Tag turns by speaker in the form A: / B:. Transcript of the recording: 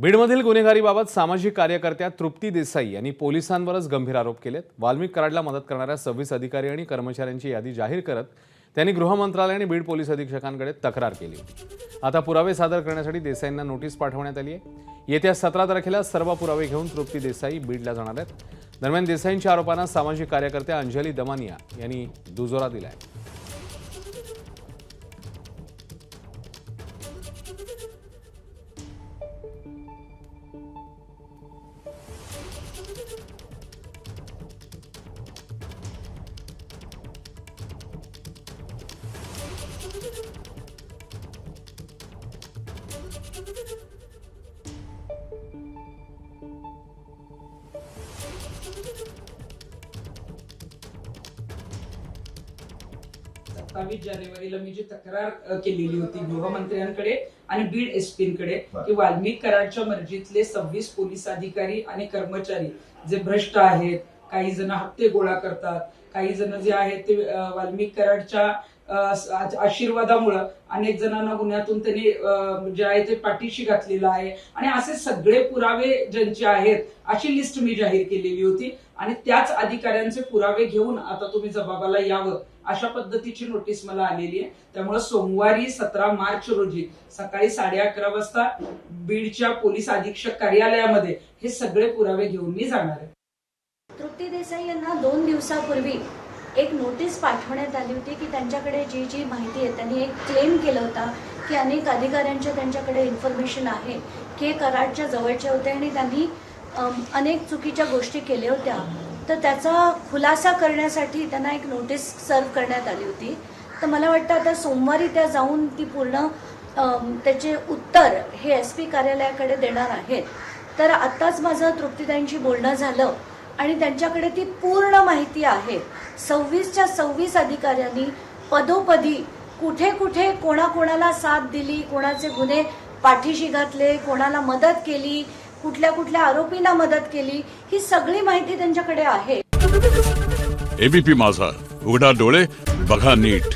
A: बीडमधील गुन्हेगारीबाबत सामाजिक कार्यकर्त्या तृप्ती देसाई यांनी पोलिसांवरच गंभीर आरोप केलेत। वाल्मिक कराडला मदत करणाऱ्या 26 अधिकारी आणि कर्मचाऱ्यांची यादी जाहीर करत त्यांनी गृह मंत्रालय आणि बीड पोलीस अधीक्षकांकडे तक्रार केली होती। आता पुरावे सादर करण्यासाठी देसाईंना नोटीस पाठवण्यात आली आहे। येत्या 17 तारखेला सर्व पुरावे घेऊन तृप्ती देसाई बीडला जाणार आहेत। दरम्यान देसाईंच्या आरोपांना सामाजिक कार्यकर्त्या अंजली दमानिया यांनी दुजोरा दिलाय।
B: जानेवारीला मी जी तक्रार केलेली होती गृहमंत्र्यांकडे आणि बीड एसपींकडे की वाल्मिक कराडच्या मर्जीतले 26 पोलीस अधिकारी आणि कर्मचारी जे भ्रष्ट आहेत, काही जण हप्ते गोळा करतात, काही जण जे आहेत ते वाल्मिक कराडच्या आशीर्वादामुळे अनेक जणांना गुन्ह्यातून त्यांनी जे आहे ते पाठीशी घातलेलं आहे आणि असे सगळे पुरावे ज्यांचे आहेत अशी लिस्ट मी जाहीर केलेली होती आणि त्याच अधिकाऱ्यांचे पुरावे घेऊन आता तुम्ही जबाबाला यावं अशा पद्धतीची नोटीस मला आलेली आहे। त्यामुळे सोमवारी 17 मार्च रोजी सकाळी 11:30 वाजता बीडच्या पोलीस अधीक्षक कार्यालयामध्ये हे सगळे पुरावे घेऊन मी जाणार आहे।
C: तृप्ती देसाई यांना 2 दिवसापूर्वी एक नोटीस पाठवण्यात आली होती की त्यांच्याकडे जी माहिती आहे, त्यांनी एक क्लेम केला होता की अनेक अधिकाऱ्यांच्या त्यांच्याकडे इन्फॉर्मेशन आहे की कराडच्या जवळचे होते आणि त्यांनी अनेक चुकीच्या गोष्टी केल्या होत्या। तर त्याचा खुलासा करण्यासाठी त्यांना एक नोटीस सर्व करण्यात आली होती। तर मला वाटतं आता सोमवारी त्या जाऊन ती पूर्ण त्याचे उत्तर हे एसपी कार्यालयाकडे देणार आहेत। तर आत्ताच माझं तृप्तीताईंशी बोलणं झालं आणि त्यांच्याकडे ती पूर्ण माहिती आहे। 26च्या 26 अधिकाऱ्यांनी पदोपदी कुठे कुठे कोणाकोणाला साथ दिली, कोणाचे गुन्हे पाठीशी घातले, कोणाला मदत केली, कुठल्या कुठल्या आरोपींना मदत केली, ही सगळी माहिती त्यांच्याकडे आहे।
D: एबीपी माझा, उघडा डोळे बघा नीट।